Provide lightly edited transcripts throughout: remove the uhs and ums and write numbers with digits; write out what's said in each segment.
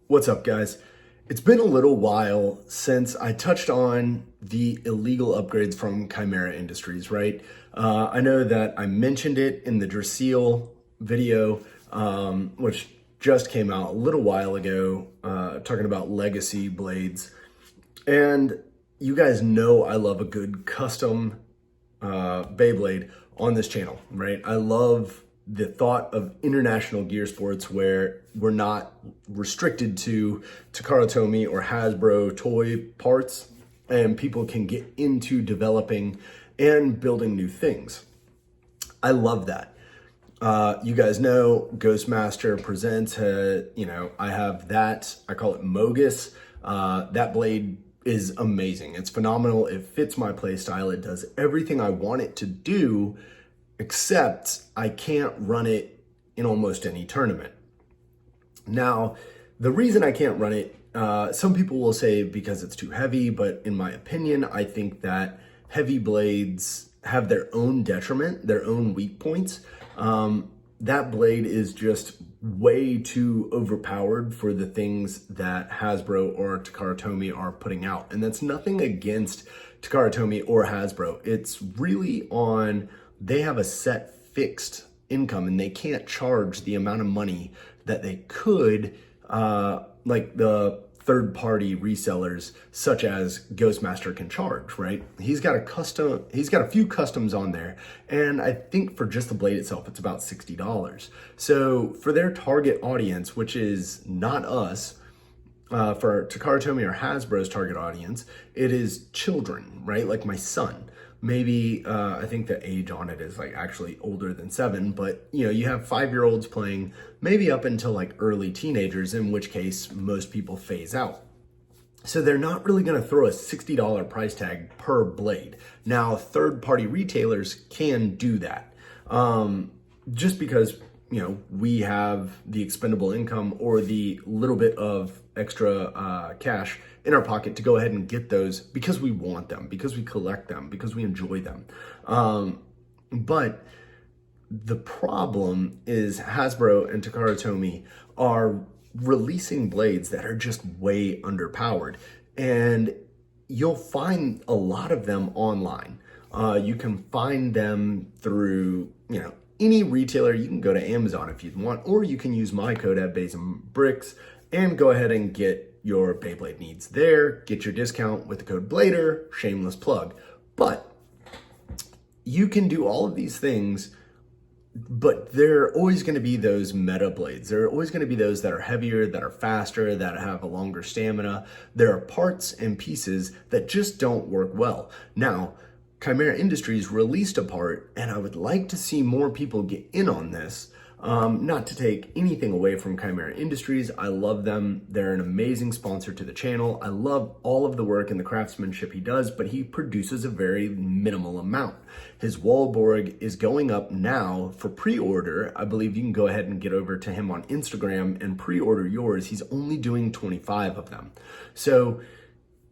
What's up, guys? It's been a little while since I touched on the illegal upgrades from Chimera Industries, right? I know that I mentioned it in the Draciel video, which just came out a little while ago, talking about legacy blades. And you guys know I love a good custom Beyblade on this channel, right? I love the thought of international gear sports where we're not restricted to Takara Tomy or Hasbro toy parts, and people can get into developing and building new things. I love that. You guys know Ghostmaster presents, I have that, I call it Mogus. That blade is amazing. It's phenomenal. It fits my play style. It does everything I want it to do, except I can't run it in almost any tournament. Now, the reason I can't run it, some people will say because it's too heavy, but in my opinion, I think that heavy blades have their own detriment, their own weak points. That blade is just way too overpowered for the things that Hasbro or Takara Tomy are putting out. And that's nothing against Takara Tomy or Hasbro. It's really on, they have a set fixed income and they can't charge the amount of money that they could, like the third-party resellers such as Ghostmaster can charge, right? He's got a few customs on there, and I think for just the blade itself, it's about $60. So for their target audience, which is not us, for Takara Tomy or Hasbro's target audience, it is children, right? Like my son. Maybe, I think the age on it is like actually older than 7, but you have 5-year-olds playing, maybe up until like early teenagers, in which case most people phase out. So they're not really gonna throw a $60 price tag per blade. Now, third-party retailers can do that, just because, we have the expendable income or the little bit of extra cash in our pocket to go ahead and get those because we want them, because we collect them, because we enjoy them. But the problem is Hasbro and Takara Tomy are releasing blades that are just way underpowered. And you'll find a lot of them online. You can find them through, any retailer. You can go to Amazon if you want, or you can use my code at beybladeburst and go ahead and get your Beyblade needs there. Get your discount with the code Blader, shameless plug. But you can do all of these things, but there are always going to be those meta blades. There are always going to be those that are heavier, that are faster, that have a longer stamina. There are parts and pieces that just don't work well. Now, Chimera Industries released a part, and I would like to see more people get in on this. Not to take anything away from Chimera Industries. I love them. They're an amazing sponsor to the channel. I love all of the work and the craftsmanship he does, but he produces a very minimal amount. His Wallborg is going up now for pre-order. I believe you can go ahead and get over to him on Instagram and pre-order yours. He's only doing 25 of them. So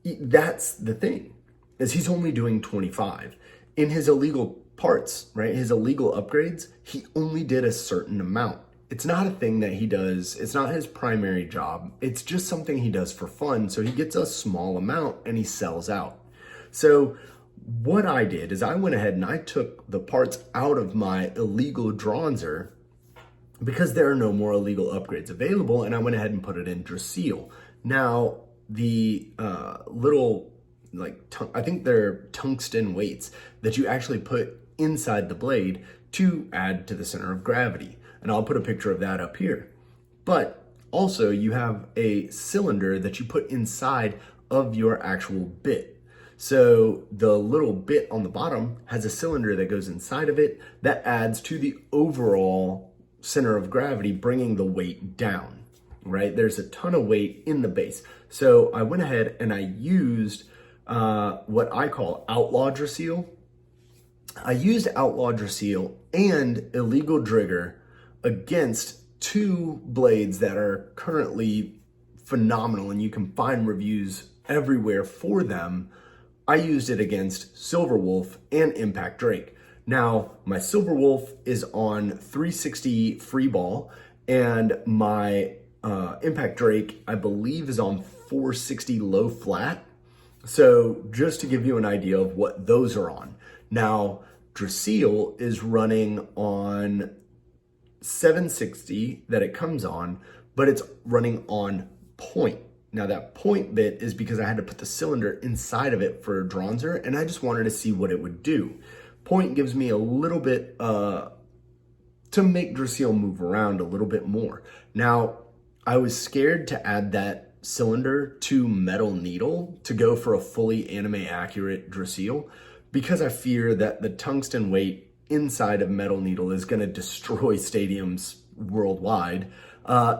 that's the thing, is he's only doing 25. In his illegal parts, right? His illegal upgrades, he only did a certain amount. It's not a thing that he does. It's not his primary job. It's just something he does for fun. So he gets a small amount and he sells out. So what I did is I went ahead and I took the parts out of my illegal Dronzer because there are no more illegal upgrades available. And I went ahead and put it in Draciel. Now, the little, I think they're tungsten weights that you actually put inside the blade to add to the center of gravity. And I'll put a picture of that up here. But also you have a cylinder that you put inside of your actual bit. So the little bit on the bottom has a cylinder that goes inside of it that adds to the overall center of gravity, bringing the weight down, right? There's a ton of weight in the base. So I went ahead and I used what I call Outlaw Draciel. I used Outlaw Draciel and Illegal Driger against two blades that are currently phenomenal, and you can find reviews everywhere for them. I used it against Silverwolf and Impact Drake. Now, my Silverwolf is on 360 free ball, and my Impact Drake, I believe, is on 460 low flat. So just to give you an idea of what those are on. Now, Draciel is running on 760 that it comes on, but it's running on point. Now that point bit is because I had to put the cylinder inside of it for Dronzer, and I just wanted to see what it would do. Point gives me a little bit to make Draciel move around a little bit more. Now, I was scared to add that cylinder to metal needle to go for a fully anime accurate Draciel, because I fear that the tungsten weight inside of metal needle is going to destroy stadiums worldwide.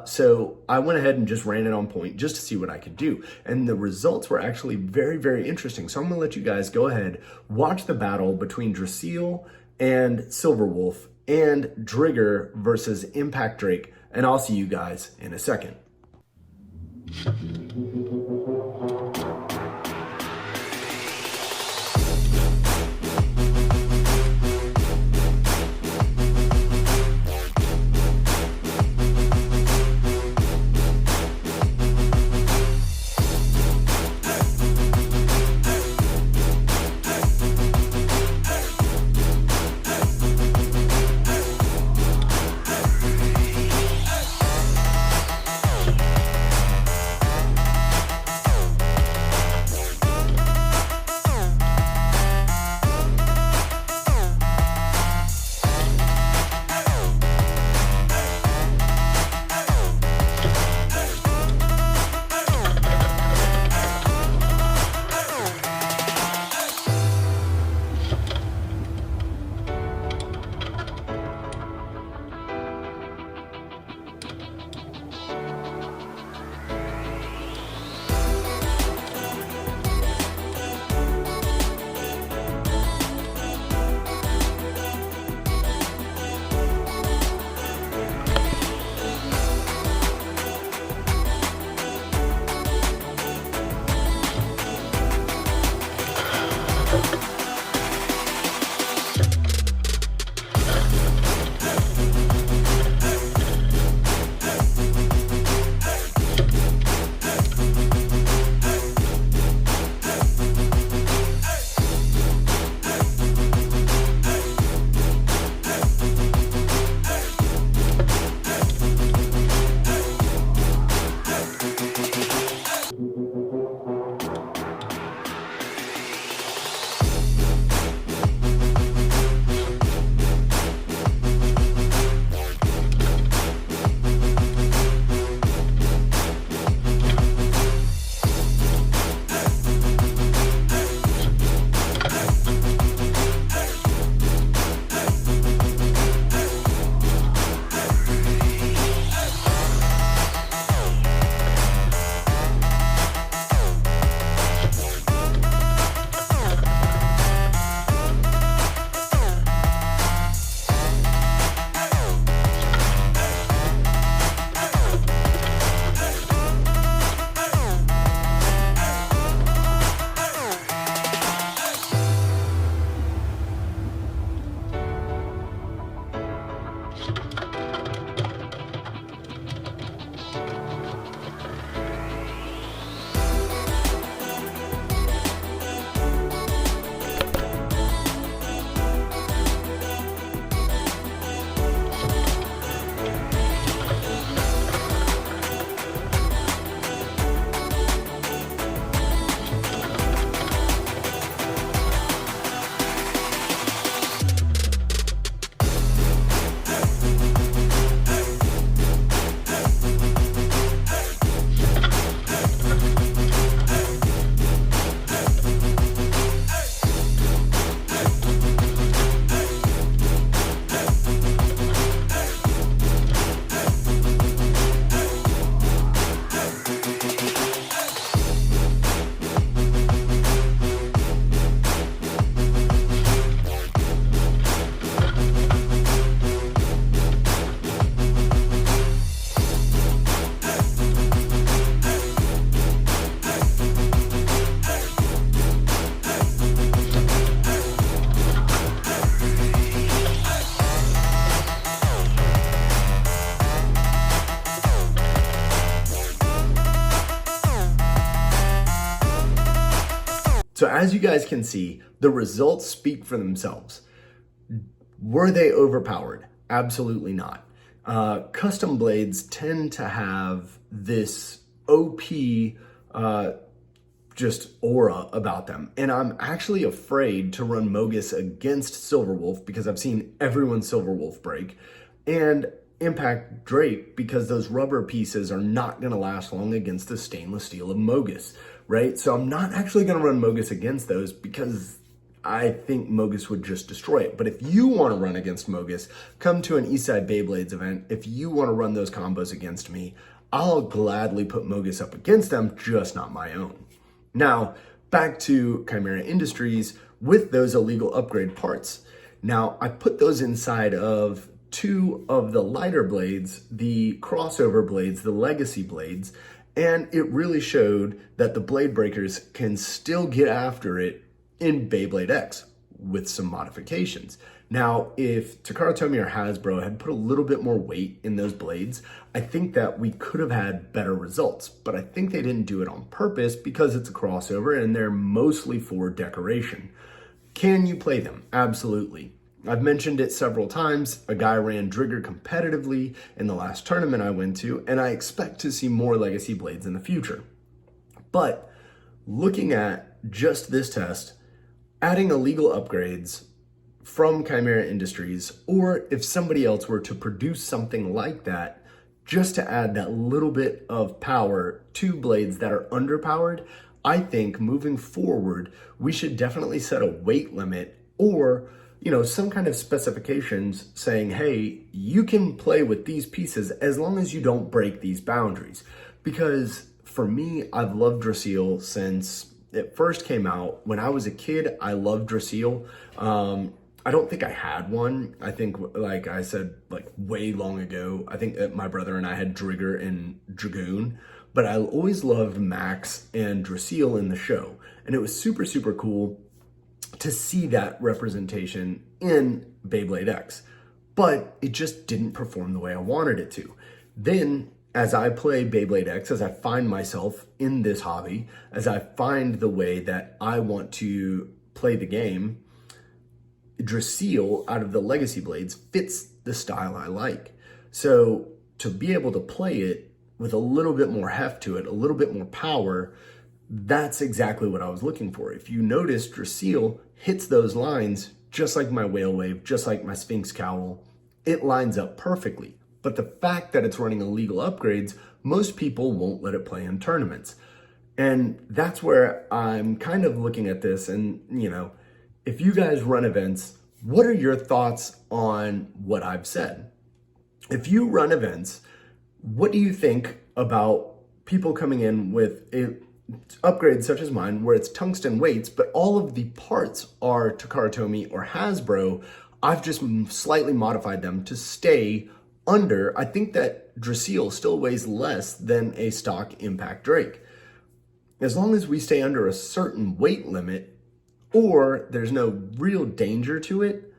So I went ahead and just ran it on point just to see what I could do. And the results were actually very, very interesting. So I'm going to let you guys go ahead, watch the battle between Draciel and Silverwolf and Driger versus Impact Drake. And I'll see you guys in a second. So as you guys can see, the results speak for themselves. Were they overpowered? Absolutely not. Custom blades tend to have this OP just aura about them. And I'm actually afraid to run Mogus against Silverwolf because I've seen everyone Silverwolf break, and Impact Drake because those rubber pieces are not going to last long against the stainless steel of Mogus, right? So I'm not actually going to run Mogus against those because I think Mogus would just destroy it. But if you want to run against Mogus, come to an Eastside Beyblades event. If you want to run those combos against me, I'll gladly put Mogus up against them, just not my own. Now, back to Chimera Industries with those illegal upgrade parts. Now, I put those inside of two of the lighter blades, the crossover blades, the legacy blades, and it really showed that the blade breakers can still get after it in Beyblade X with some modifications. Now, if Takara Tomy or Hasbro had put a little bit more weight in those blades, I think that we could have had better results, but I think they didn't do it on purpose because it's a crossover and they're mostly for decoration. Can you play them? Absolutely. I've mentioned it several times. A guy ran Driger competitively in the last tournament I went to, and I expect to see more legacy blades in the future. But looking at just this test, adding illegal upgrades from Chimera Industries, or if somebody else were to produce something like that, just to add that little bit of power to blades that are underpowered, I think moving forward, we should definitely set a weight limit or some kind of specifications saying, hey, you can play with these pieces as long as you don't break these boundaries. Because for me, I've loved Draciel since it first came out. When I was a kid, I loved Draciel. I don't think I had one. I think, like I said, way long ago, I think that my brother and I had Driger and Dragoon, but I always loved Max and Draciel in the show. And it was super, super cool to see that representation in Beyblade X, but it just didn't perform the way I wanted it to. Then as I play Beyblade X, as I find myself in this hobby, as I find the way that I want to play the game, Draciel out of the legacy blades fits the style I like. So to be able to play it with a little bit more heft to it, a little bit more power, that's exactly what I was looking for. If you notice, Draciel hits those lines just like my Whale Wave, just like my Sphinx Cowl. It lines up perfectly. But the fact that it's running illegal upgrades, most people won't let it play in tournaments. And that's where I'm kind of looking at this and, if you guys run events, what are your thoughts on what I've said? If you run events, what do you think about people coming in with upgrades such as mine, where it's tungsten weights, but all of the parts are Takara Tomy or Hasbro? I've just slightly modified them to stay under. I think that Draciel still weighs less than a stock Impact Drake. As long as we stay under a certain weight limit, or there's no real danger to it,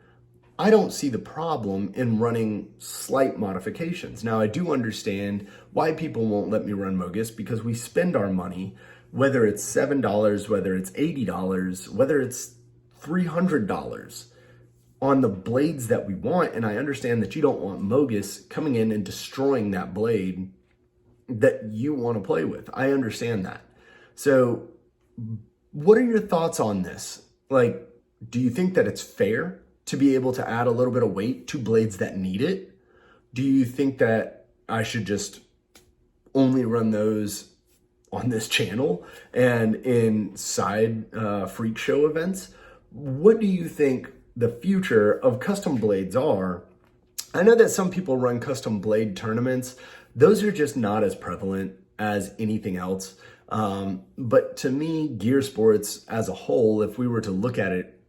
I don't see the problem in running slight modifications. Now, I do understand why people won't let me run Mogus, because we spend our money, whether it's $7, whether it's $80, whether it's $300 on the blades that we want. And I understand that you don't want Mogus coming in and destroying that blade that you want to play with. I understand that. So what are your thoughts on this? Do you think that it's fair to be able to add a little bit of weight to blades that need it? Do you think that I should just only run those on this channel and in side freak show events? What do you think the future of custom blades are? I know that some people run custom blade tournaments. Those are just not as prevalent as anything else. But to me, gear sports as a whole, if we were to look at it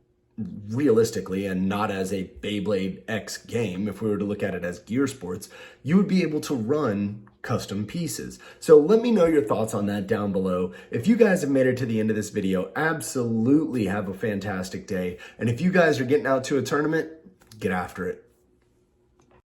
realistically and not as a Beyblade X game, if we were to look at it as gear sports, you would be able to run custom pieces. So let me know your thoughts on that down below. If you guys have made it to the end of this video, absolutely have a fantastic day. And if you guys are getting out to a tournament, get after it.